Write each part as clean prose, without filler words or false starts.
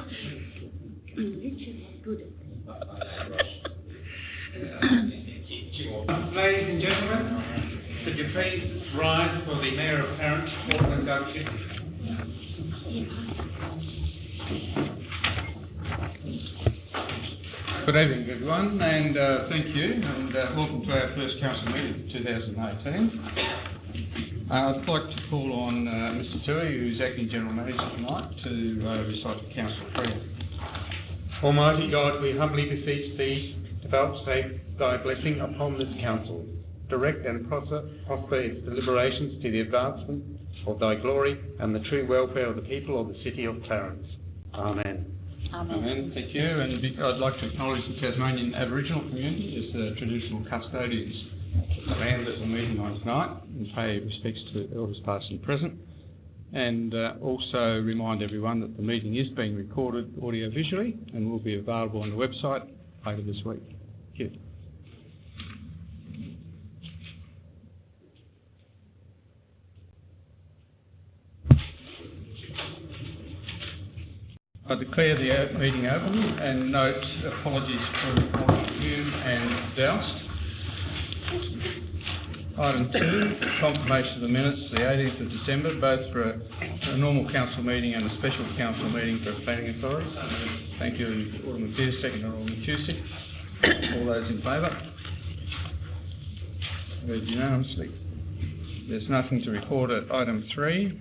Ladies and gentlemen, could you please rise for the Mayor of Clarence formal induction? Good evening, everyone, and thank you, and welcome to our first council meeting of 2018. I'd like to call on Mr. Tui, who's acting General Manager tonight, to recite the council prayer. Almighty God, we humbly beseech Thee to vouchsafe Thy blessing upon this council. Direct and prosper its deliberations to the advancement of Thy glory and the true welfare of the people of the city of Clarence. Amen. Amen. Amen. Thank you. And I'd like to acknowledge the Tasmanian Aboriginal community as the traditional custodians of the land that we're meeting on tonight, and pay respects to elders past and present. And also remind everyone that the meeting is being recorded audio-visually and will be available on the website later this week. Thank you. I declare the meeting open and note apologies for recording fume and doused. Item 2, confirmation of the minutes, the 18th of December, both for a normal council meeting and a special council meeting for a planning authority. Thank you, Alderman Pearce, second Alderman Cusick. All those in favour? Carried unanimously. There's nothing to report at item 3.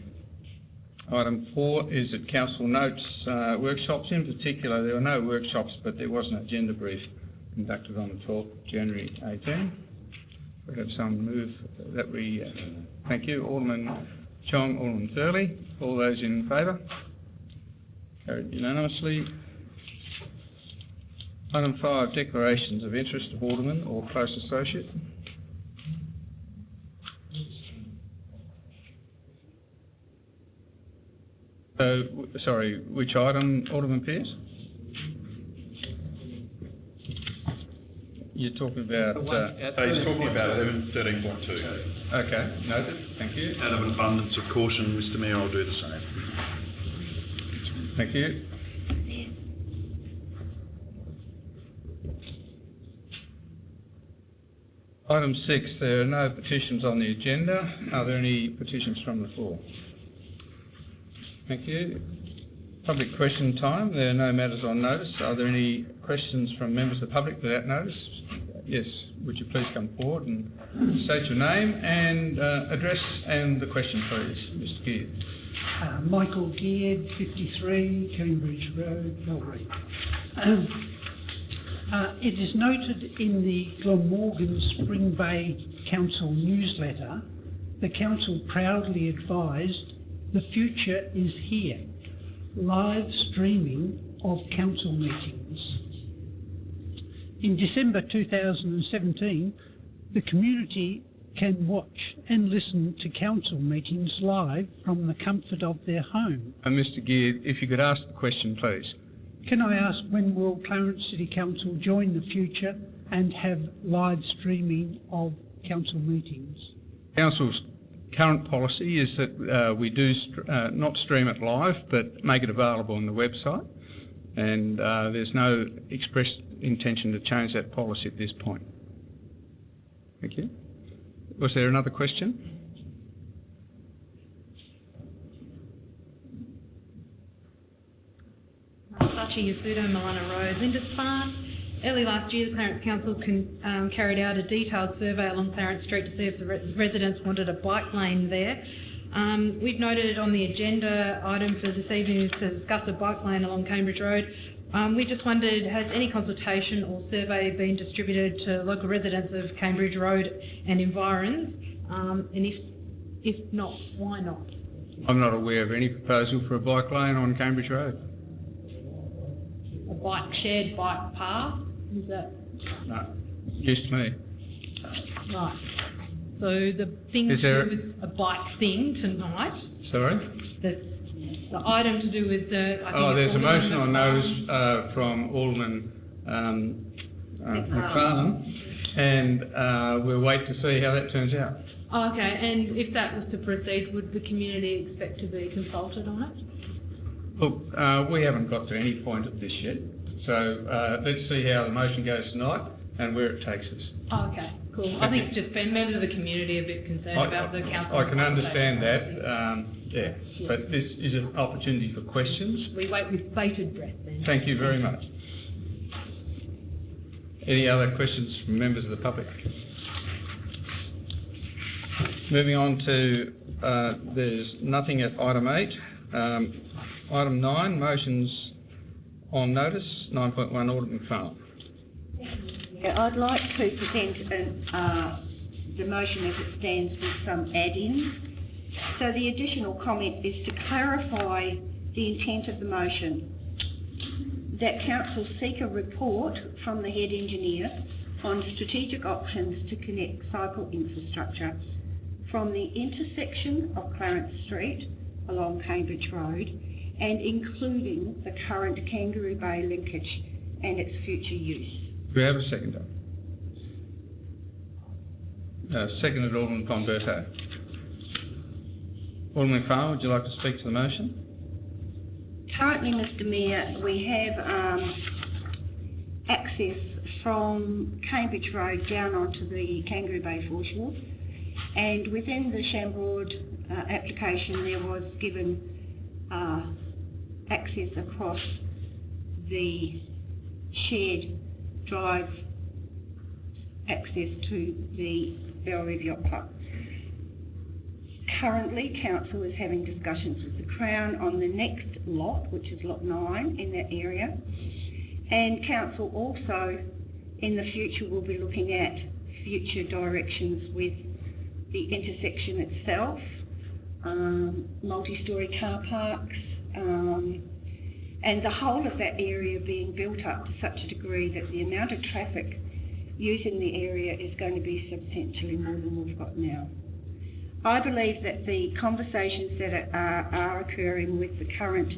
Item 4 is that council notes workshops. In particular, there were no workshops, but there was an agenda brief conducted on the 12th of January 18. We have some move that we thank you, Alderman Chong, Alderman Thurley. All those in favour? Carried unanimously. Item 5, declarations of interest of Alderman or close associate. Sorry, which item, Alderman Pearce? You're talking about... he's talking about 13.2. Okay, noted. Thank you. Out of an abundance of caution, Mr Mayor, I'll do the same. Thank you. Item 6, there are no petitions on the agenda. Are there any petitions from the floor? Thank you. Public question time. There are no matters on notice. Are there any questions from members of the public without notice? Yes. Would you please come forward and state your name and address and the question, please, Mr. Geard. Michael Geard, 53 Cambridge Road, Melbury. It is noted in the Glamorgan Spring Bay Council newsletter, the council proudly advised the future is here, live streaming of council meetings. In December 2017, the community can watch and listen to council meetings live from the comfort of their home. And Mr. Geard, if you could ask the question, please. Can I ask, when will Clarence City Council join the future and have live streaming of council meetings? Council's current policy is that we do not stream it live, but make it available on the website, and there's no expressed intention to change that policy at this point. Thank you. Was there another question? Sachi Yasudo, Milana Road, Lindisfarne. Early last year, the Clarence Council carried out a detailed survey along Clarence Street to see if the residents wanted a bike lane there. We've noted on the agenda item for this evening is to discuss a bike lane along Cambridge Road. We just wondered, has any consultation or survey been distributed to local residents of Cambridge Road and environs? And if not, why not? I'm not aware of any proposal for a bike lane on Cambridge Road. A shared bike path? Is that... No, just me. Right. So the thing to do with a bike thing tonight... Sorry? The item to do with the... there's a motion on notice from Alderman McFarlane, and we'll wait to see how that turns out. Oh, okay, and if that was to proceed, would the community expect to be consulted on it? Look, we haven't got to any point of this yet, so let's see how the motion goes tonight and where it takes us. Oh, okay, cool. I think it's just been members of the community a bit concerned about the council. I can understand that, yeah, but this is an opportunity for questions. We wait with bated breath then. Thank you very much. Any other questions from members of the public? Moving on to, there's nothing at item 8. Item 9, motions on notice, 9.1 Alderman Farnell. Yeah, I'd like to present the motion as it stands with some add-ins. So the additional comment is to clarify the intent of the motion, that council seek a report from the head engineer on strategic options to connect cycle infrastructure from the intersection of Clarence Street along Cambridge Road and including the current Kangaroo Bay linkage and its future use. Do we have a seconder? Seconded Alderman Converto. Alderman Farnell, would you like to speak to the motion? Currently, Mr Mayor, we have access from Cambridge Road down onto the Kangaroo Bay foreshore, and within the Chambord application there was given access across the shared drive access to the Belrive Yacht Club. Currently, council is having discussions with the Crown on the next lot, which is lot 9 in that area, and council also in the future will be looking at future directions with the intersection itself, multi-storey car parks, and the whole of that area being built up to such a degree that the amount of traffic using the area is going to be substantially more than we've got now. I believe that the conversations that are occurring with the current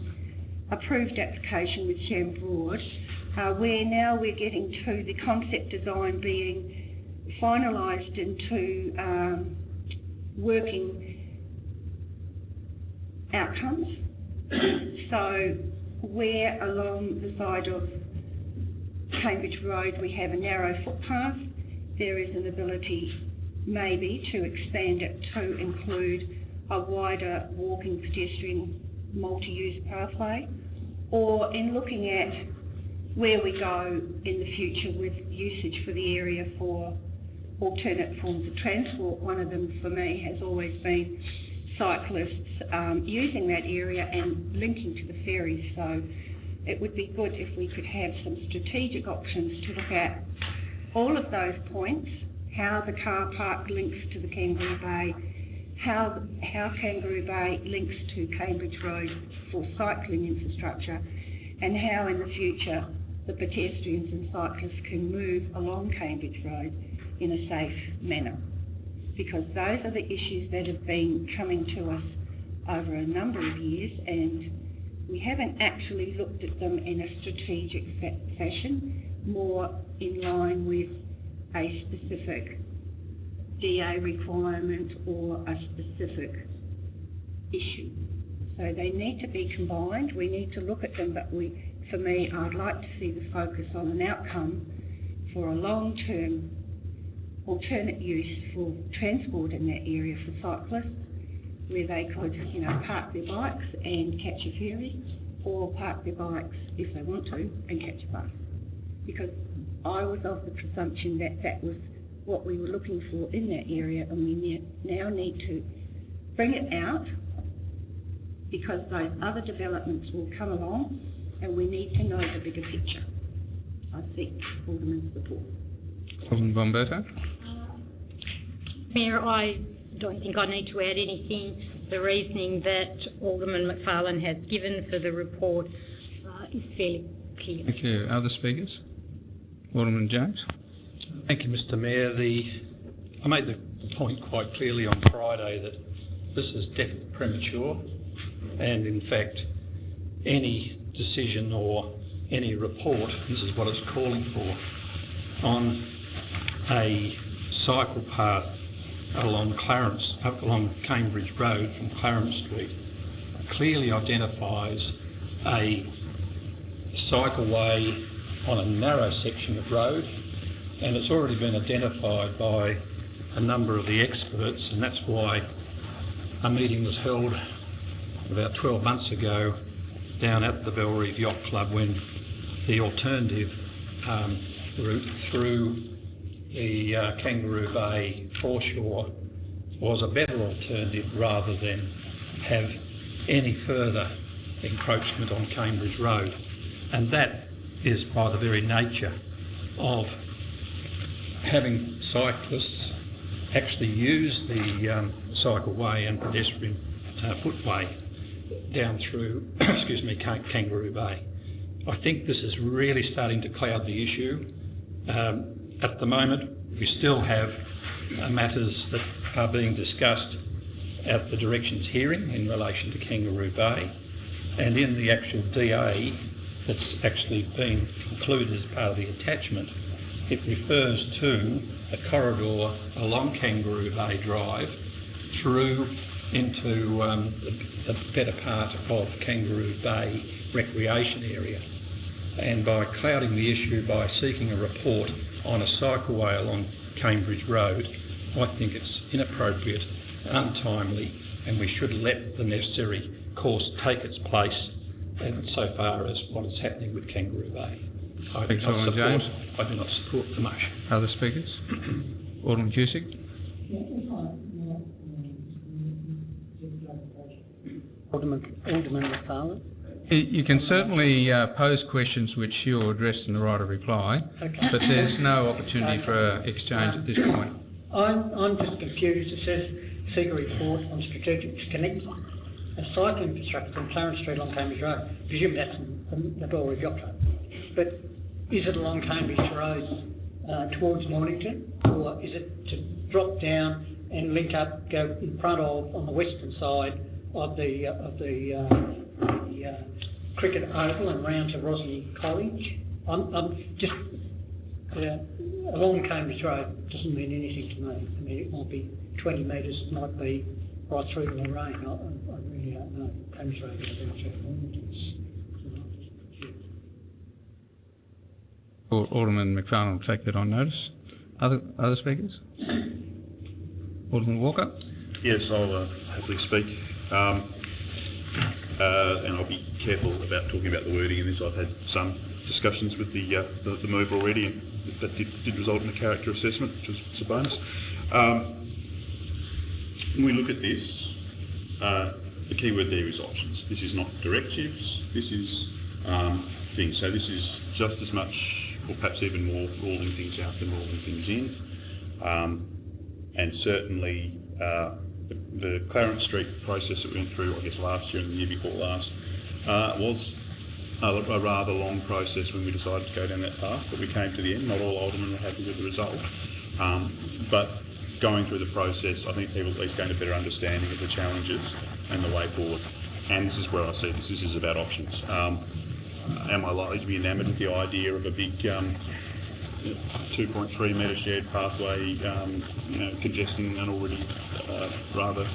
approved application with Chambord, where we're getting to the concept design being finalised into working outcomes. So where along the side of Cambridge Road we have a narrow footpath, there is an ability maybe to expand it to include a wider walking pedestrian multi-use pathway, or in looking at where we go in the future with usage for the area for alternate forms of transport. One of them for me has always been cyclists using that area and linking to the ferries, so it would be good if we could have some strategic options to look at all of those points, how the car park links to the Kangaroo Bay, how Kangaroo Bay links to Cambridge Road for cycling infrastructure, and how in the future the pedestrians and cyclists can move along Cambridge Road in a safe manner. Because those are the issues that have been coming to us over a number of years, and we haven't actually looked at them in a strategic fashion, more in line with a specific DA requirement or a specific issue. So they need to be combined. We need to look at them, but for me, I'd like to see the focus on an outcome for a long-term alternate use for transport in that area for cyclists, where they could, park their bikes and catch a ferry, or park their bikes if they want to and catch a bus. Because I was of the presumption that that was what we were looking for in that area, and we now need to bring it out, because those other developments will come along and we need to know the bigger picture. I seek Alderman's support. Alderman Bomberto? Mayor, I don't think I need to add anything. The reasoning that Alderman McFarlane has given for the report is fairly clear. Thank you. Other speakers? Alderman Jones? Thank you, Mr Mayor. I made the point quite clearly on Friday that this is definitely premature, and in fact any decision or any report, this is what it's calling for, on a cycle path along Cambridge Road from Clarence Street, clearly identifies a cycleway on a narrow section of road, and it's already been identified by a number of the experts, and that's why a meeting was held about 12 months ago down at the Belrive Yacht Club when the alternative route through the Kangaroo Bay foreshore was a better alternative rather than have any further encroachment on Cambridge Road. And that is by the very nature of having cyclists actually use the cycleway and pedestrian footway down through Kangaroo Bay. I think this is really starting to cloud the issue. At the moment, we still have matters that are being discussed at the directions hearing in relation to Kangaroo Bay, and in the actual DA that's actually been included as part of the attachment, it refers to a corridor along Kangaroo Bay Drive through into the better part of Kangaroo Bay recreation area. And by clouding the issue by seeking a report on a cycleway along Cambridge Road, I think it's inappropriate, untimely, and we should let the necessary course take its place insofar as what is happening with Kangaroo Bay. I do not support the motion. Other speakers? Alderman Cusick? Alderman McFarlane. You can certainly pose questions which you're addressed in the right of reply, but there's no opportunity for exchange at this point. I'm just confused. It says seek a report on strategic connecting a cycling infrastructure from Clarence Street along Cambridge Road. I presume that's the Belrive Yacht Club. But is it along Cambridge Road towards Mornington, or is it to drop down and link up, go in front of, on the western side of the cricket oval and round to Rosny College? I'm just along Cambridge Road doesn't mean anything to me. I mean, it might be 20 metres, it might be right through to Lorraine. I really don't know. Cambridge Road is about Alderman McFarlane will take that on notice. Other speakers? Alderman Walker? Yes, I'll happily speak. And I'll be careful about talking about the wording in this. I've had some discussions with the mover already, and that did result in a character assessment, which was a bonus. When we look at this, the key word there is options. This is not directives, this is things. So this is just as much, or perhaps even more, ruling things out than ruling things in. And certainly the Clarence Street process that we went through, I guess last year and the year before last, was a rather long process when we decided to go down that path, but we came to the end. Not all aldermen were happy with the result. But going through the process, I think people at least gained a better understanding of the challenges and the way forward. And this is where I see this is about options. Am I likely to be enamoured with the idea of a big 2.3 metre shared pathway, congesting an already rather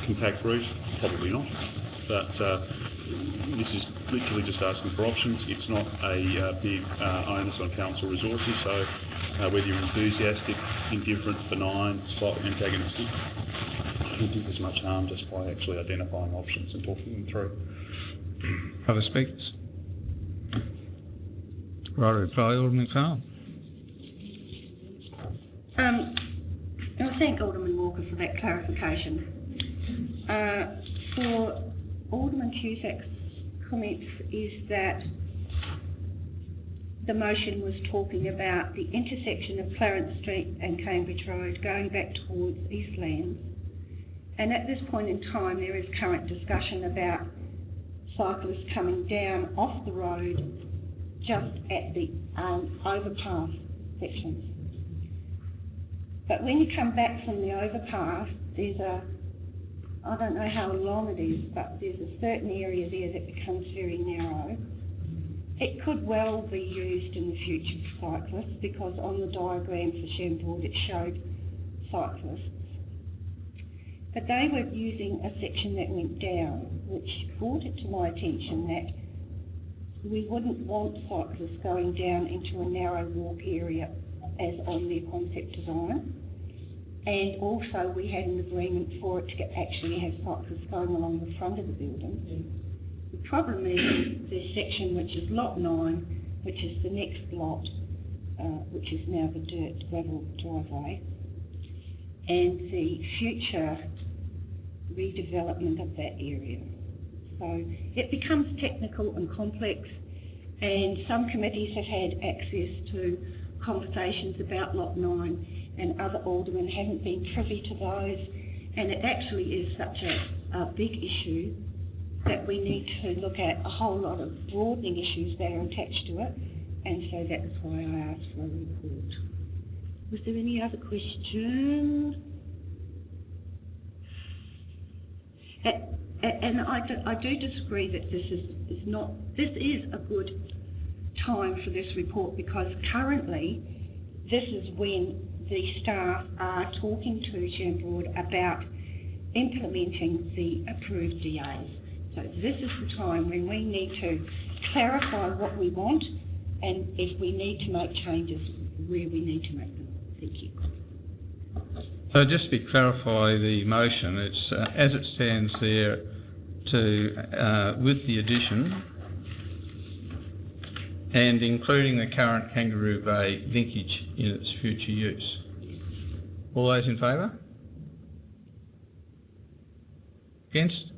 compact route? Probably not. But this is literally just asking for options. It's not a big onus on council resources, so whether you're enthusiastic, indifferent, benign, slightly antagonistic, I don't think there's much harm just by actually identifying options and talking them through. Other speakers? Right, reply, Alderman McFarlane. I thank Alderman Walker for that clarification. For Alderman Cusack's comments is that the motion was talking about the intersection of Clarence Street and Cambridge Road going back towards Eastlands. And at this point in time there is current discussion about cyclists coming down off the road just at the overpass sections. But when you come back from the overpass, there's I don't know how long it is, but there's a certain area there that becomes very narrow. It could well be used in the future for cyclists because on the diagram for Chambord it showed cyclists. But they were using a section that went down, which brought it to my attention that we wouldn't want cyclists going down into a narrow walk area as on their concept design. And also we had an agreement for it to actually have cyclists going along the front of the building. The problem is the section which is lot 9, which is the next lot, which is now the dirt gravel driveway, and the future redevelopment of that area. So it becomes technical and complex, and some committees have had access to conversations about lot 9 and other aldermen haven't been privy to those, and it actually is such a big issue that we need to look at a whole lot of broadening issues that are attached to it, and so that's why I asked for a report. Was there any other question? And I do disagree that this is a good time for this report, because currently this is when the staff are talking to Shambroad about implementing the approved DAs. So this is the time when we need to clarify what we want, and if we need to make changes, where we need to make them. Thank you. So just to clarify the motion, it's as it stands there, to with the addition and including the current Kangaroo Bay linkage in its future use. All those in favour? Against?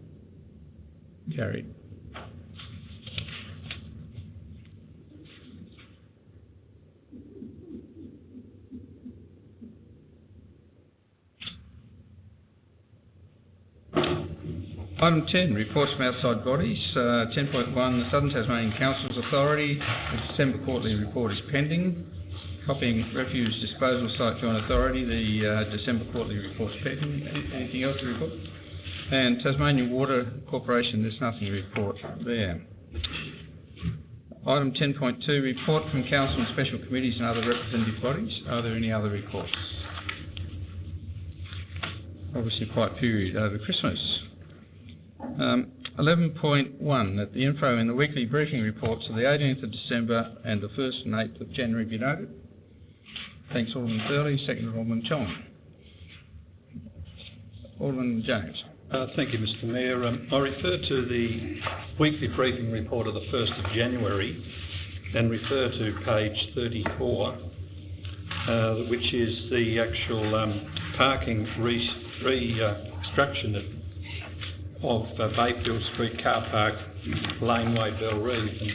Carried. Item 10, reports from outside bodies. 10.1, the Southern Tasmanian Council's authority. The December quarterly report is pending. Copying refuse disposal site joint authority, the December quarterly report's pending. Anything else to report? And Tasmanian Water Corporation, there's nothing to report there. Item 10.2, report from Council and special committees and other representative bodies. Are there any other reports? Obviously quite period over Christmas. 11.1, that the info in the weekly briefing reports of the 18th of December and the 1st and 8th of January be noted. Thanks, Alderman Thurley. Second, Alderman Chong. Alderman James. Thank you, Mr Mayor. I refer to the weekly briefing report of the 1st of January and refer to page 34, which is the actual parking reconstruction of Bayfield Street car park, laneway, Belrive. And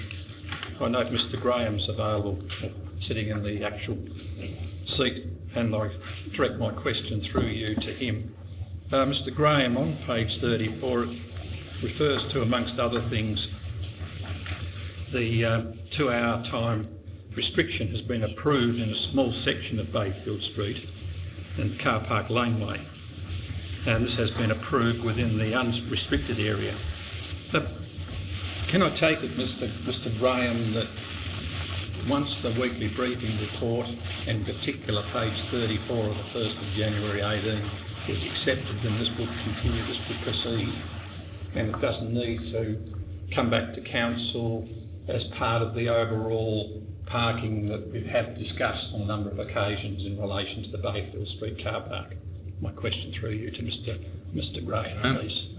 I note Mr Graham's available, sitting in the actual seat, and I direct my question through you to him. Mr Graham, on page 34, it refers to, amongst other things, the 2-hour time restriction has been approved in a small section of Bayfield Street and car park laneway, and this has been approved within the unrestricted area. Can I take it, Mr Graham, that once the weekly briefing report, in particular page 34 of the 1st of January 18, is accepted, then this will continue, this will proceed, and it doesn't need to come back to council as part of the overall parking that we have discussed on a number of occasions in relation to the Bayfield Street car park. My question through you to Mr Graham, please.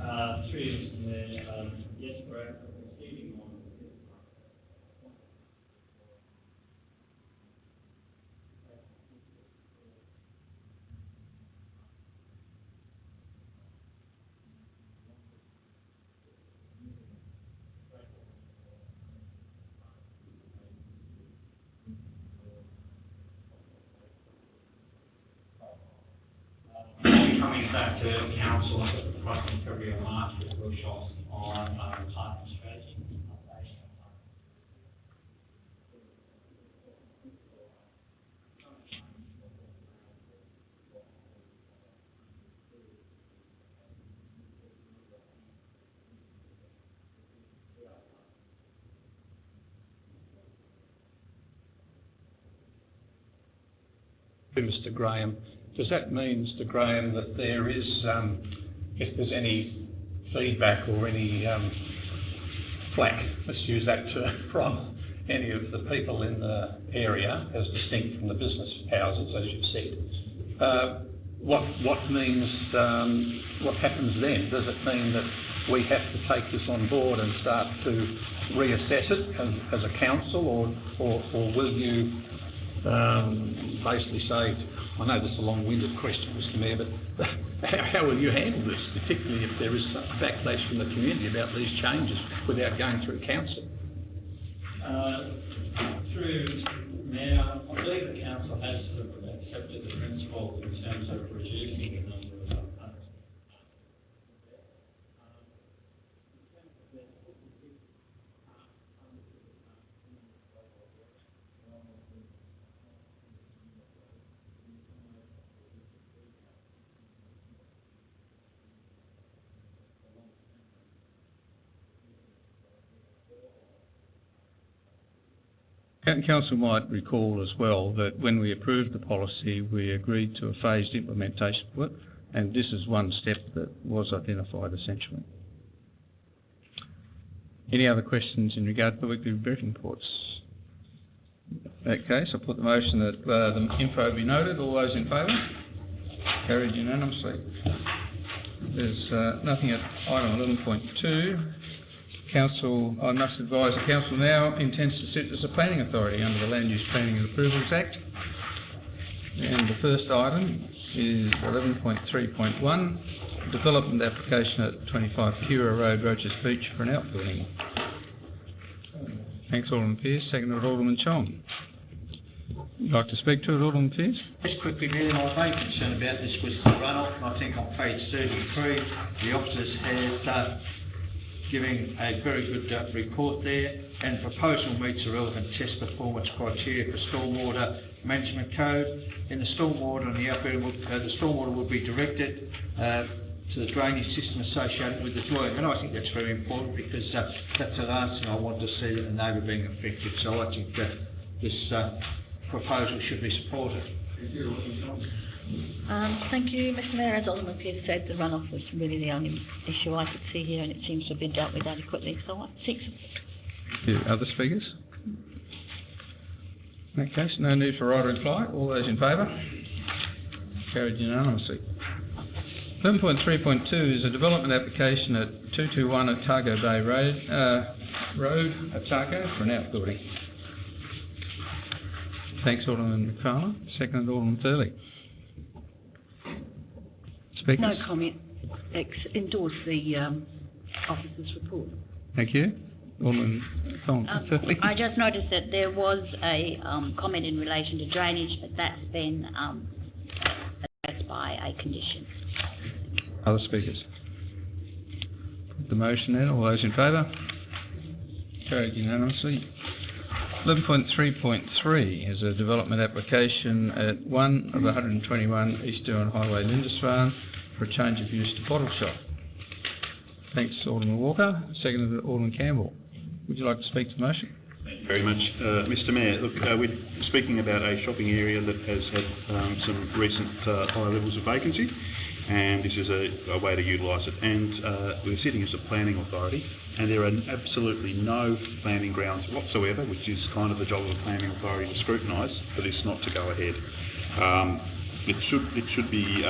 Through you, Mr Mayor. Yes, we're proceeding on. Coming back to council approximately February or March with workshops on parking strategy. Mr Graham, does that mean, Mr Graham, that there is, if there's any feedback or any flack, let's use that term, from any of the people in the area as distinct from the business houses, as you've said. What means, what happens then? Does it mean that we have to take this on board and start to reassess it as a council, or will you basically say, I know this is a long-winded question, Mr Mayor, but how will you handle this, particularly if there is some backlash from the community about these changes without going through council? Through now, I believe the council has sort of accepted the principle in terms of reducing the number of parks. Council might recall as well that when we approved the policy, we agreed to a phased implementation of it, and this is one step that was identified essentially. Any other questions in regard to the weekly briefing reports? In that case, I put the motion that the info be noted. All those in favour? Carried unanimously. There's nothing at item 11.2. Council, I must advise the Council now intends to sit as a planning authority under the Land Use Planning and Approvals Act. And the first item is 11.3.1, development application at 25 Hero Road, Roaches Beach for an outbuilding. Thanks, Alderman Pearce. Seconded Alderman Chong. You'd like to speak to it, Alderman Pearce? Just quickly, Mayor, my main concern about this was the runoff, and I think on page 33, the officers has giving a very good report there, and proposal meets the relevant test performance criteria for stormwater management code. In the stormwater and the outbuilding, the stormwater will be directed to the drainage system associated with the dwelling, and I think that's very important because that's the last thing I want to see, that the neighbour being affected. So I think that this proposal should be supported. Thank you, Mr Mayor. As Alderman Pearce said, the runoff was really the only issue I could see here, and it seems to have been dealt with adequately, so I seek support. Other speakers? In that case, no need for right or reply. All those in favour? Carried unanimously. 11.3.2 is a development application at 221 Otago Bay Road, Otago, for an outbuilding. Thanks, Alderman McFarlane. Seconded Alderman Thurley. Speakers? No comment. Endorse the officer's report. Thank you. Alderman Thurley. I just noticed that there was a comment in relation to drainage, but that's been addressed by a condition. Other speakers? The motion then. All those in favour? Carried unanimously. 11.3.3 is a development application at 1 of 121 East Derwent Highway, Lindisfarne, for a change of use to bottle shop. Thanks, Alderman Walker. Seconded Alderman Campbell. Would you like to speak to the motion? Thank you very much, Mr Mayor. Look, we're speaking about a shopping area that has had some recent high levels of vacancy, and this is a way to utilise it. And we're sitting as a planning authority, and there are absolutely no planning grounds whatsoever, which is kind of the job of a planning authority to scrutinise, for this not to go ahead. It should be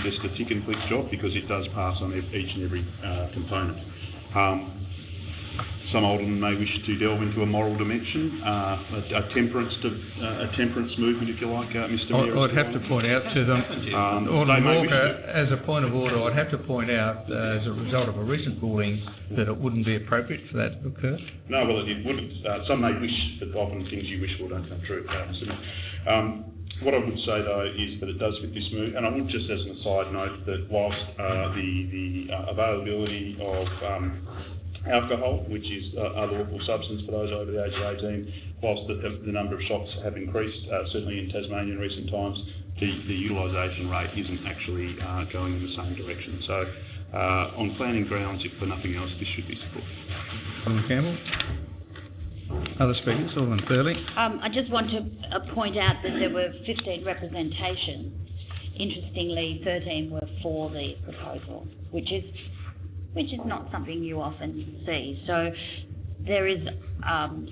just a tick and click job, because it does pass on each and every component. Some aldermen may wish to delve into a moral dimension, a temperance movement, if you like, Mr Mayor. I'd have to point out to them, Alderman Walker, as a point of order, I'd have to point out, as a result of a recent ruling, that it wouldn't be appropriate for that to occur. No, well, it wouldn't. Some may wish, but often things you wish for don't come true, Mr Mayor. What I would say, though, is that it does fit this move, and I would just, as an aside, note that whilst the availability of alcohol, which is a lawful substance for those over the age of 18, whilst the number of shops have increased, certainly in Tasmania in recent times, the utilisation rate isn't actually going in the same direction. So on planning grounds, if for nothing else, this should be supported. Alderman Campbell. Other speakers? Alderman Thurley. I just want to point out that there were 15 representations. Interestingly, 13 were for the proposal, which is which is not something you often see. So there is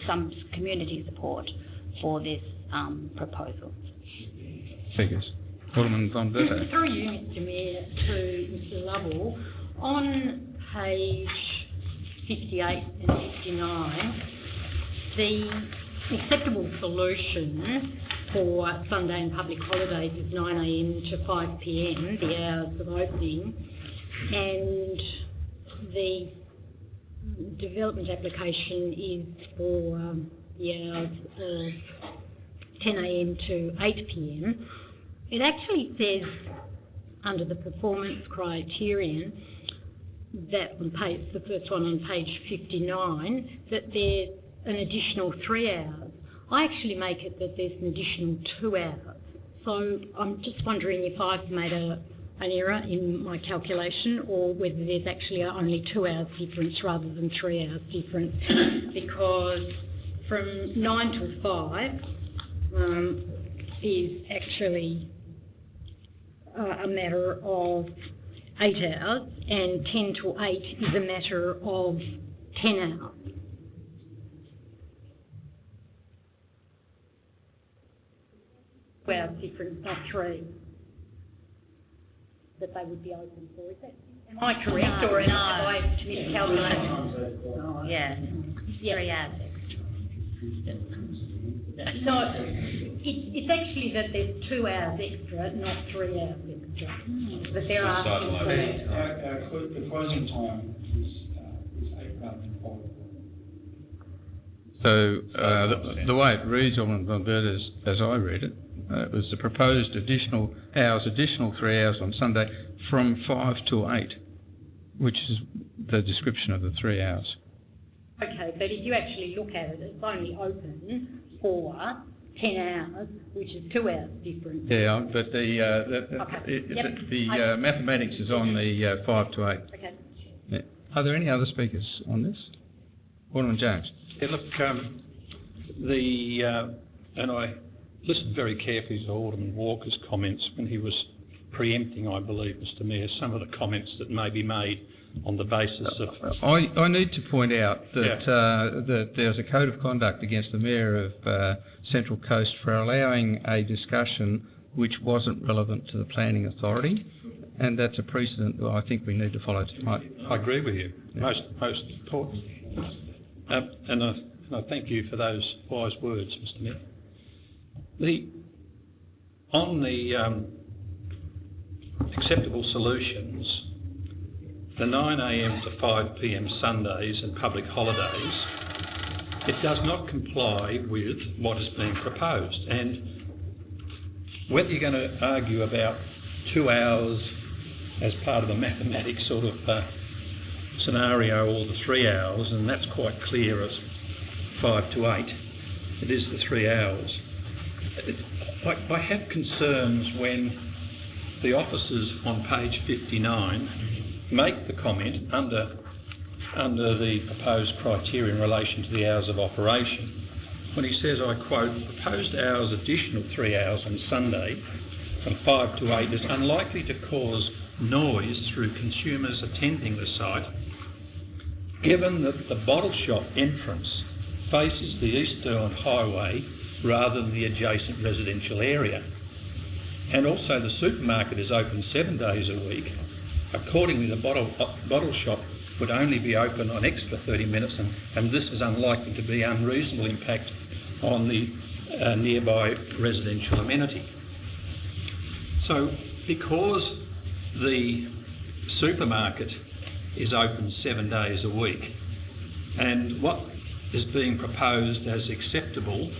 some community support for this proposal. Figures. Alderman von Berto. Through you, Mr Mayor, to Mr Lovell, on page 58 and 59, the acceptable solution for Sunday and public holidays is 9 a.m. to 5 p.m, the hours of opening, and the development application is for the hours of 10 a.m. to 8 p.m. It actually says under the performance criterion that on page, the first one on page 59, that there's an additional 3 hours. I actually make it that there's an additional 2 hours. So I'm just wondering if I've made an error in my calculation, or whether there's actually only 2 hours difference rather than 3 hours difference, because from 9 till 5 is actually a matter of 8 hours, and 10 to 8 is a matter of 10 hours. Hours difference, not 3, that they would be open for. Is that, am I correct, or am I miscalculating? Yeah, 3 hours. No, it's actually that there's 2 hours extra, not 3 hours extra. But there are... The closing time is 8 rather than 5. So the way it reads, Alderman von Berto, as I read it, it was the proposed additional 3 hours on Sunday from 5 to 8, which is the description of the 3 hours. Okay, but if you actually look at it, it's only open for 10 hours, which is 2 hours difference. Yeah, but the mathematics is on the 5 to 8. Okay. Yeah. Are there any other speakers on this? Alderman James. Yeah, look, and I listened very carefully to Alderman Walker's comments when he was preempting, I believe, Mr Mayor, some of the comments that may be made on the basis of... I need to point out that, that there's a code of conduct against the Mayor of Central Coast for allowing a discussion which wasn't relevant to the Planning Authority, and that's a precedent that I think we need to follow tonight. I agree with you, most important. And I thank you for those wise words, Mr Mayor. On the acceptable solutions, the 9 a.m. to 5 p.m. Sundays and public holidays, it does not comply with what is being proposed. And whether you're going to argue about 2 hours as part of a mathematics sort of scenario, or the 3 hours, and that's quite clear as 5 to 8, it is the 3 hours. I have concerns when the officers on page 59 make the comment under the proposed criteria in relation to the hours of operation, when he says, I quote, proposed hours additional 3 hours on Sunday from 5 to 8 is unlikely to cause noise through consumers attending the site, given that the bottle shop entrance faces the East Derwent Highway rather than the adjacent residential area. And also the supermarket is open 7 days a week. Accordingly, the bottle shop would only be open on extra 30 minutes, and this is unlikely to be unreasonable impact on the nearby residential amenity. So because the supermarket is open 7 days a week, and what is being proposed as acceptable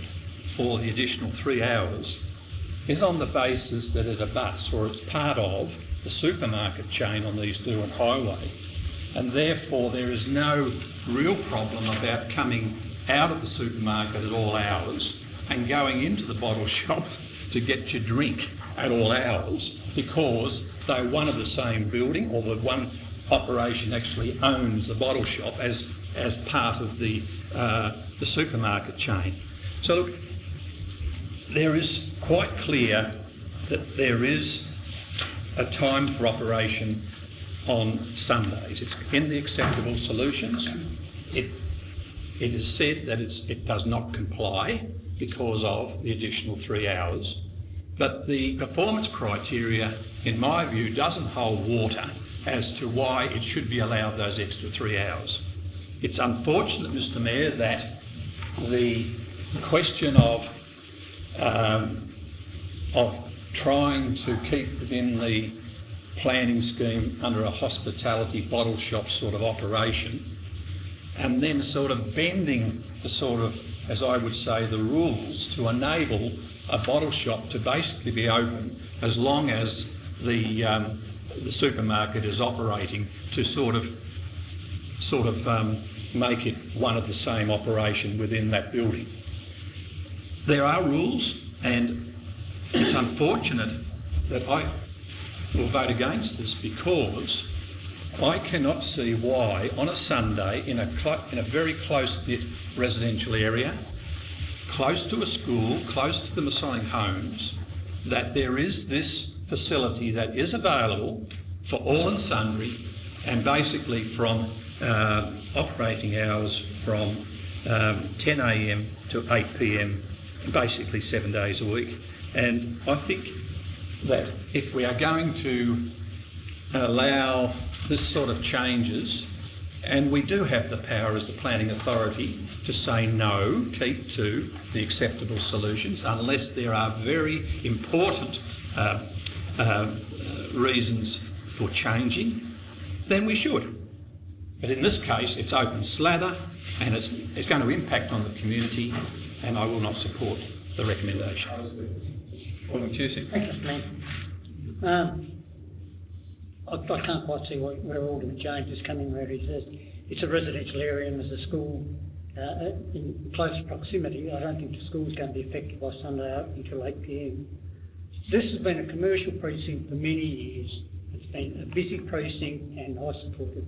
for the additional 3 hours is on the basis that it abuts, or it's part of, the supermarket chain on the East Derwent Highway, and therefore there is no real problem about coming out of the supermarket at all hours and going into the bottle shop to get your drink at all hours, because they're one of the same building, or the one operation actually owns the bottle shop as part of the supermarket chain. So look, there is quite clear that there is a time for operation on Sundays. It's in the acceptable solutions. It is said that it does not comply because of the additional 3 hours. But the performance criteria, in my view, doesn't hold water as to why it should be allowed those extra 3 hours. It's unfortunate, Mr. Mayor, that the question of trying to keep within the planning scheme under a hospitality bottle shop sort of operation, and then sort of bending the sort of, as I would say, the rules to enable a bottle shop to basically be open as long as the supermarket is operating, to sort of make it one of the same operation within that building. There are rules, and it's unfortunate that I will vote against this, because I cannot see why on a Sunday in a very close-knit residential area, close to a school, close to the Masonic homes, that there is this facility that is available for all and sundry, and basically from operating hours from 10 a.m. to 8 p.m, basically 7 days a week. And I think that if we are going to allow this sort of changes, and we do have the power as the planning authority to say no, keep to the acceptable solutions, unless there are very important reasons for changing, then we should. But in this case, it's open slather, and it's going to impact on the community, and I will not support the recommendation. Alderman Cusick. Thank you, Mr. Mayor. I can't quite see where Alderman James is coming, where he says it's a residential area and there's a school in close proximity. I don't think the school's going to be affected by Sunday open until 8 p.m. This has been a commercial precinct for many years. It's been a busy precinct, and I support it.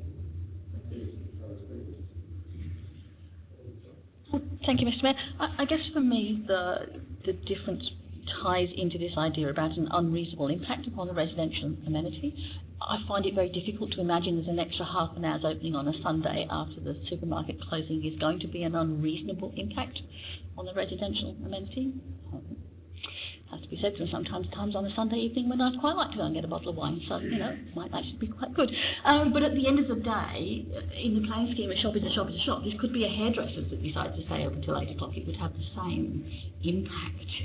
Thank you, Mr. Mayor. I guess for me the difference ties into this idea about an unreasonable impact upon a residential amenity. I find it very difficult to imagine there's an extra half an hour's opening on a Sunday after the supermarket closing is going to be an unreasonable impact on the residential amenity. Has to be said, sometimes on a Sunday evening when I'd quite like to go and get a bottle of wine, so, it might actually be quite good. But at the end of the day, in the plain scheme, a shop is a shop is a shop. This could be a hairdresser that decides to stay open until 8 o'clock. It would have the same impact,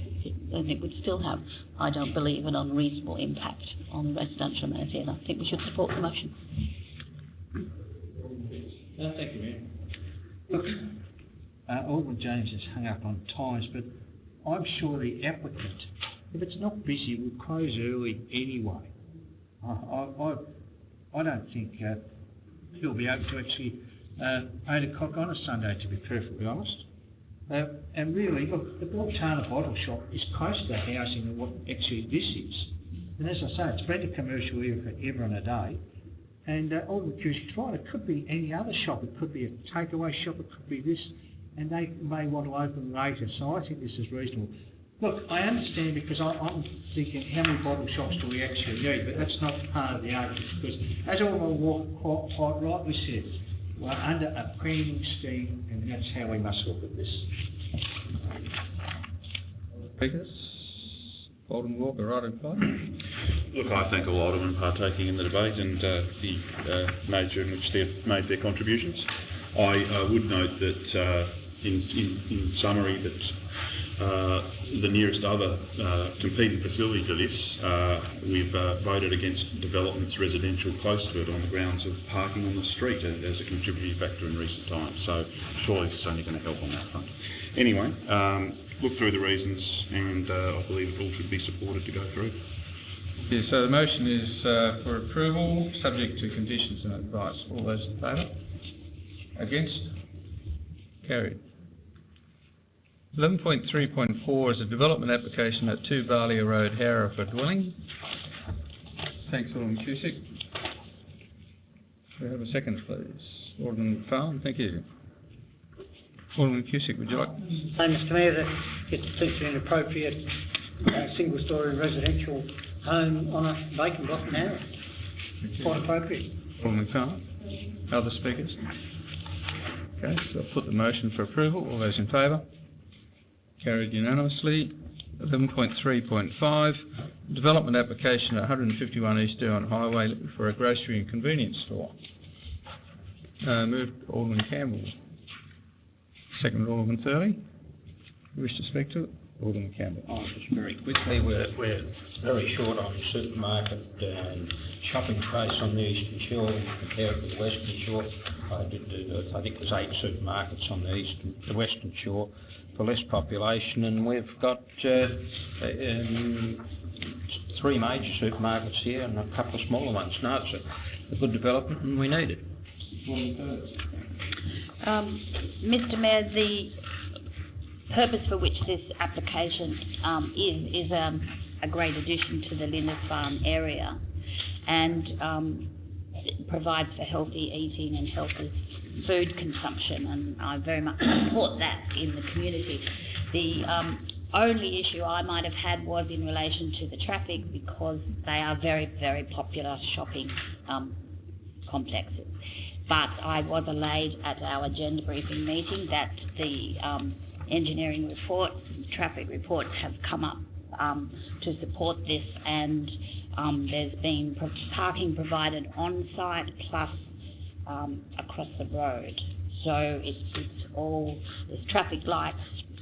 and it would still have, I don't believe, an unreasonable impact on the residential amenity, and I think we should support the motion. Thank you, Mayor. Look, Alderman James has hung up on times, but I'm sure the applicant, if it's not busy, will close early anyway. I don't think he'll be able to actually 8 o'clock on a Sunday, to be perfectly honest. And really, look, the Beltana Bottle Shop is close to the housing of what actually this is. And as I say, it's been a commercial area forever and a day. And Alderman Cusick's right, it could be any other shop. It could be a takeaway shop, it could be this, and they may want to open later, so I think this is reasonable. Look, I understand, because I'm thinking, how many bottle shops do we actually need? But that's not part of the argument, because as Alderman Walker quite rightly said, we're under a planning scheme, and that's how we must look at this. Speakers? Alderman Walker, right reply. Look, I thank all Aldermen partaking in the debate and the nature in which they've made their contributions. I would note that in summary that the nearest other competing facility to this, we've voted against developments residential close to it on the grounds of parking on the street as a contributing factor in recent times. So surely this is only going to help on that front. Anyway, look through the reasons, and I believe it all should be supported to go through. Yeah, so the motion is for approval, subject to conditions and advice. All those in favour? Against? Carried. 11.3.4 is a development application at 2 Barlia Road, Howrah, for dwelling. Thanks, Alderman Cusick. We have a second, please. Alderman Farn, thank you. Alderman Cusick, would you like? Mr. Mayor, that it seems to be an appropriate single-storey residential home on a vacant block now. Quite appropriate. Alderman Carr. Other speakers? Okay, so I'll put the motion for approval. All those in favour? Carried unanimously. 11.3.5, development application at 151 East Derwent Highway for a grocery and convenience store. Moved Alderman Campbell. Second Alderman Thurley. You wish to speak to it? Alderman Campbell. Just very quickly, we're very short on supermarket and shopping space on the Eastern Shore compared to the Western Shore. I think there's 8 supermarkets on the Western Shore for less population, and we've got 3 major supermarkets here and a couple of smaller ones. No, it's a good development and we need it. Mr Mayor, the purpose for which this application is a great addition to the Lindisfarne area, and it provides for healthy eating and healthy food consumption, and I very much support that in the community. The only issue I might have had was in relation to the traffic, because they are very, very popular shopping complexes. But I was allayed at our agenda briefing meeting that the engineering report, traffic reports have come up to support this, and there's been parking provided on site plus across the road. So it's all, there's traffic lights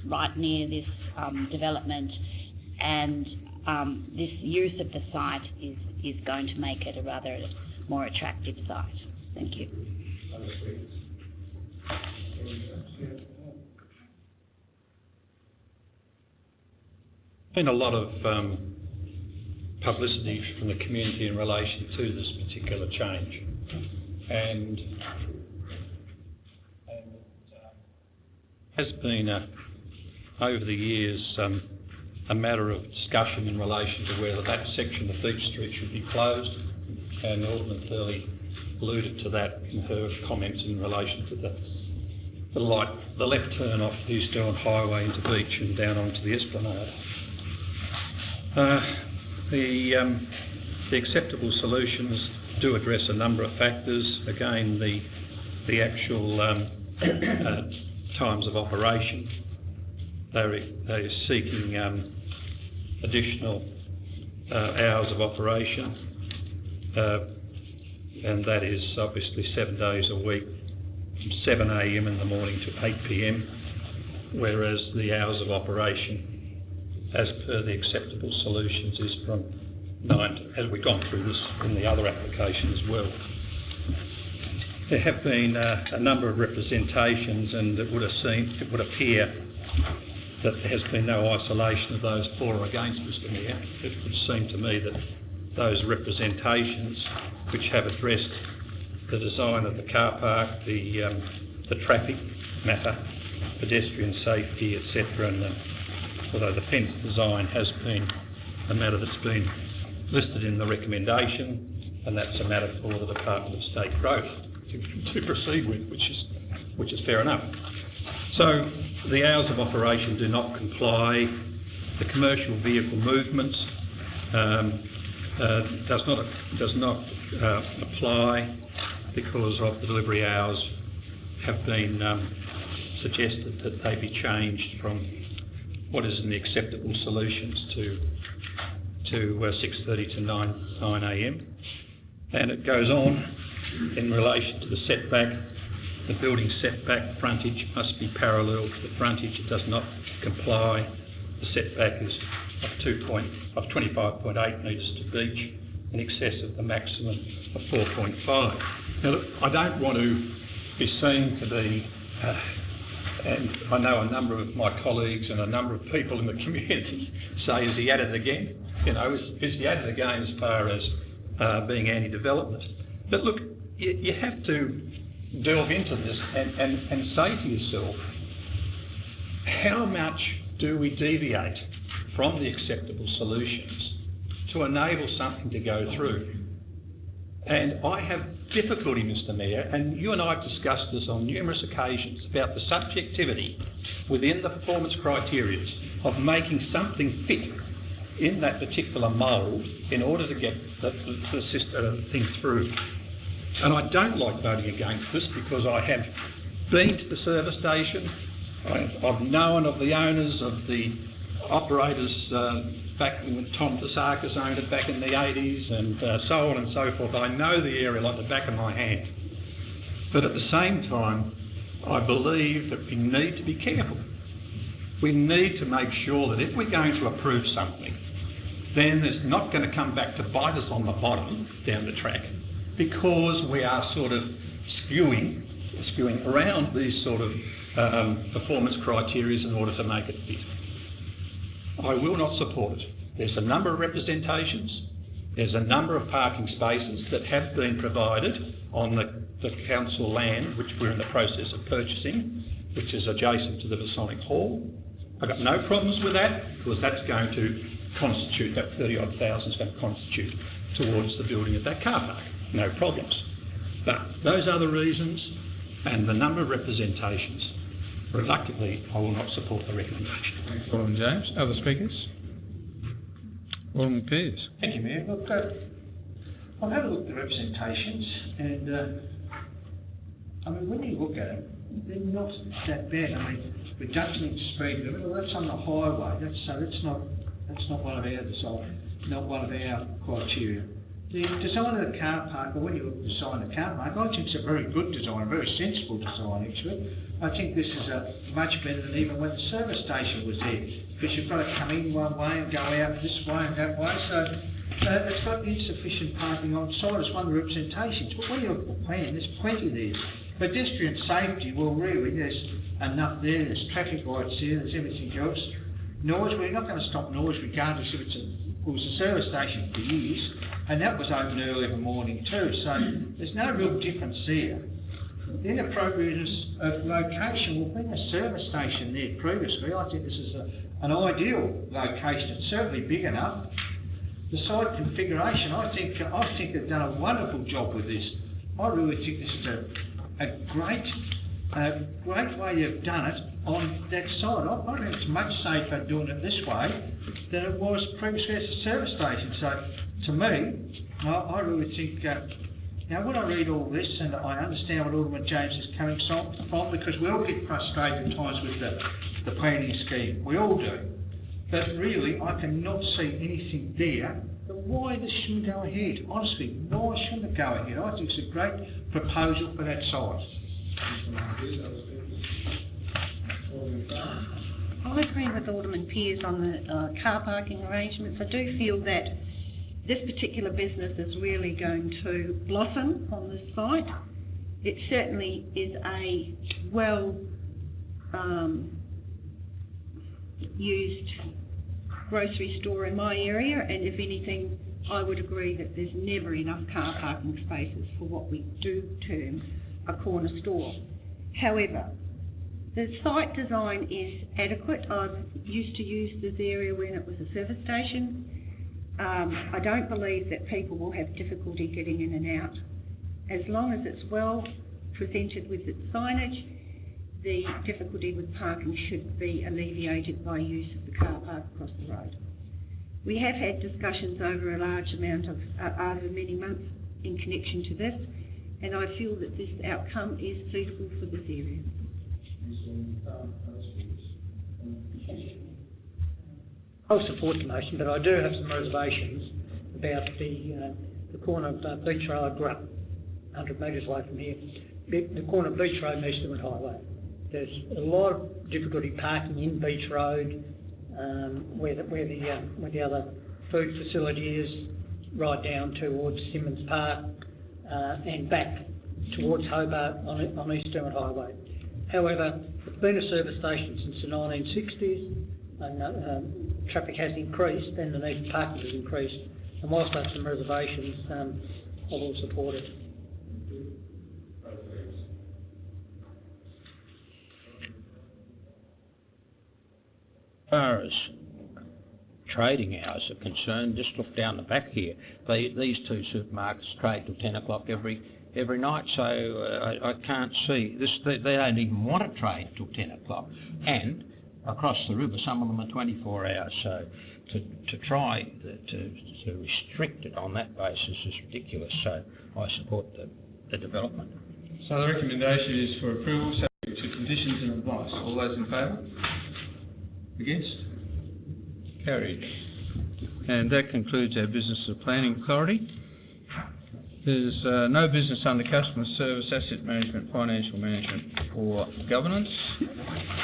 right near this development, and this use of the site is going to make it a rather more attractive site. Thank you. Been a lot of publicity from the community in relation to this particular change, and has been over the years a matter of discussion in relation to whether that section of Beach Street should be closed, and Alderman Thurley alluded to that in her comments in relation to the left turn off East Derwent Highway into Beach and down onto the Esplanade. The acceptable solutions do address a number of factors. Again, the actual times of operation. They're seeking additional hours of operation, and that is obviously 7 days a week, from 7 a.m. in the morning to 8 p.m, whereas the hours of operation, as per the acceptable solutions, is from 9 to, as we've gone through this in the other application as well. There have been a number of representations, and it would appear that there has been no isolation of those for or against Mr Mayor. It would seem to me that those representations, which have addressed the design of the car park, the traffic matter, pedestrian safety, etc., and although the fence design has been a matter that's been listed in the recommendation, and that's a matter for the Department of State Growth to proceed with, which is fair enough. So the hours of operation do not comply. The commercial vehicle movements does not apply, because of the delivery hours have been suggested that they be changed from what is in the acceptable solutions to 6:30 to 9 a.m. And it goes on in relation to the setback. The building setback frontage must be parallel to the frontage. It does not comply. The setback is of 25.8 metres to beach, in excess of the maximum of 4.5. Now look, I don't want to be seen to be, and I know a number of my colleagues and a number of people in the community say, is he at it again? You know, is he at it again as far as being anti-development? But look, you have to delve into this and say to yourself, how much do we deviate from the acceptable solutions to enable something to go through? And I have difficulty, Mr Mayor, and you and I have discussed this on numerous occasions, about the subjectivity within the performance criteria of making something fit in that particular mould in order to get the thing through. And I don't like voting against this because I have been to the service station, I've known of the owners, of the operators back when Tom Tasakis owned it back in the 80s and so on and so forth. I know the area like the back of my hand. But at the same time, I believe that we need to be careful. We need to make sure that if we're going to approve something, then it's not going to come back to bite us on the bottom down the track, because we are sort of skewing around these sort of performance criteria in order to make it fit. I will not support it. There's a number of representations, there's a number of parking spaces that have been provided on the council land, which we're in the process of purchasing, which is adjacent to the Masonic Hall. I've got no problems with that, because that's going to constitute, that 30-odd thousand is going to constitute towards the building of that car park. No problems. But those other reasons and the number of representations, reluctantly, I will not support the recommendation. Alderman James. Other speakers? Alderman Pearce. Thank you, Mayor. Look, I've had a look at the representations, and I mean, when you look at it, they're not that bad. I mean, reduction in speed limit, well, that's on the highway. That's not one of our design, not one of our criteria. The design of the car park, or when you design the car park, I think it's a very good design, a very sensible design actually. I think this is much better than even when the service station was there, because you've got to come in one way and go out this way and that way. So it's got insufficient parking on site as one of the representations. But when you look at the plan, there's plenty there. Pedestrian safety, well really, there's enough there. There's traffic lights there, there's everything else. Noise, we're not going to stop noise regardless if it was a service station for years, and that was open early every morning too, so there's no real difference there. The inappropriateness of location, well, being a service station there previously, I think this is an ideal location. It's certainly big enough. The site configuration, I think they've done a wonderful job with this. I really think this is a great way they've done it on that side. I think it's much safer doing it this way than it was previously as a service station. So to me, I really think, when I read all this, and I understand what Alderman James is coming from, because we all get frustrated at times with the planning scheme. We all do. But really, I cannot see anything there that why this shouldn't go ahead. Honestly, why shouldn't it go ahead? I think it's a great proposal for that site. I agree with Alderman Pearce on the car parking arrangements. I do feel that this particular business is really going to blossom on this site. It certainly is a well used grocery store in my area, and if anything, I would agree that there's never enough car parking spaces for what we do term a corner store. However, the site design is adequate. I've used to use this area when it was a service station. I don't believe that people will have difficulty getting in and out. As long as it's well presented with its signage, the difficulty with parking should be alleviated by use of the car park across the road. We have had discussions over a large amount of, over many months in connection to this, and I feel that this outcome is suitable for this area. I'll support the motion, but I do have some reservations about the corner of Beach Road, 100 metres away from here. The corner of Beach Road and Eastern Highway. There's a lot of difficulty parking in Beach Road, where the other food facility is, right down towards Simmons Park and back towards Hobart on Eastern Highway. However, it's been a service station since the 1960s, and traffic has increased and the need for parking has increased. And whilst I have some reservations, I will support it. As far as trading hours are concerned, just look down the back here. These two supermarkets trade till 10 o'clock every night, so I can't see this. They don't even want to trade till 10 o'clock. And across the river, some of them are 24 hours. So to try to restrict it on that basis is ridiculous. So I support the the development. So the recommendation is for approval subject to conditions and advice. All those in favour? Against? Carried. And that concludes our business of planning authority. There's no business under customer service, asset management, financial management or governance.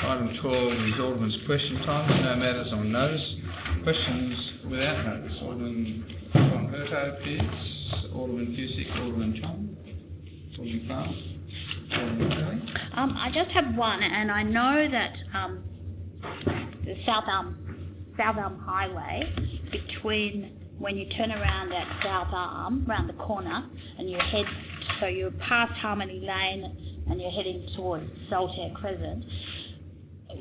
Item 12 is Alderman's question time. No matters on notice. Questions without notice. Alderman Von Herto, Pierce, Alderman Cusick, Alderman Chong, Alderman Clarence, Alderman Kelly. I just have one, and I know that the South Arm Highway, between when you turn around at South Arm, round the corner, and you head, so you're past Harmony Lane and you're heading towards Saltaire Crescent.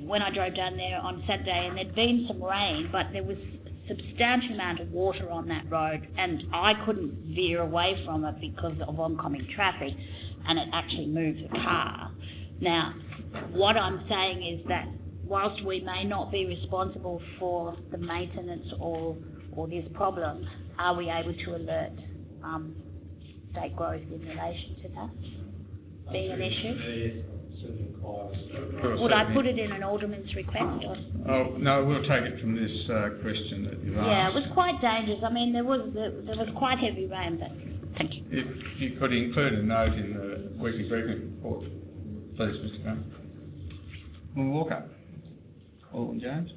When I drove down there on Saturday, and there'd been some rain, but there was a substantial amount of water on that road, and I couldn't veer away from it because of oncoming traffic, and it actually moved the car. Now, what I'm saying is that whilst we may not be responsible for the maintenance or this problem, are we able to alert state growth in relation to that being an issue? Would I put it in an alderman's request? Or? Oh, no, we'll take it from this question that you've asked. Yeah, it was quite dangerous. I mean, there was quite heavy rain, but thank you. If you could include a note in the weekly briefing report, please, Mr. Graham. Alderman Walker. Alderman James.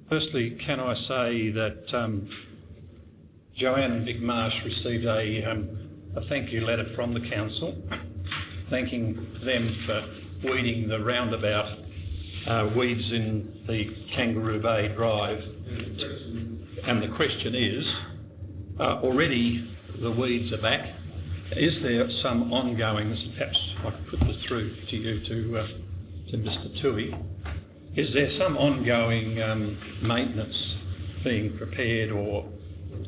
Firstly, can I say that Joanne and Vic Marsh received a thank you letter from the council, thanking them for weeding the roundabout weeds in the Kangaroo Bay Drive. And the question is, already the weeds are back. Is there some ongoing, perhaps I could put this through to you, to Mr. Toohey, is there some ongoing maintenance being prepared or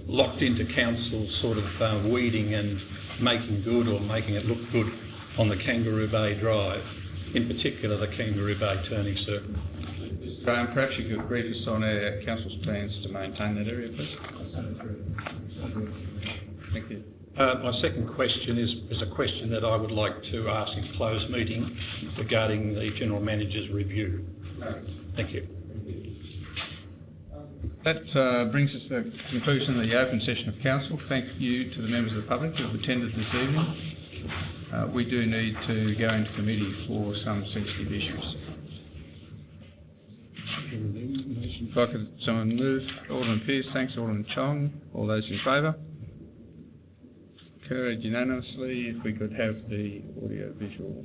locked into council's sort of weeding and making good or making it look good on the Kangaroo Bay Drive, in particular the Kangaroo Bay turning circle? Graham, perhaps you could brief us on our council's plans to maintain that area, please. Thank you. My second question is a question that I would like to ask in closed meeting regarding the General Manager's review. Thank you. That brings us to the conclusion of the open session of council. Thank you to the members of the public who have attended this evening. We do need to go into committee for some sensitive issues. If I could, someone move. Alderman Pearce, thanks. Alderman Chong. All those in favour? Carried unanimously. If we could have the audio visual.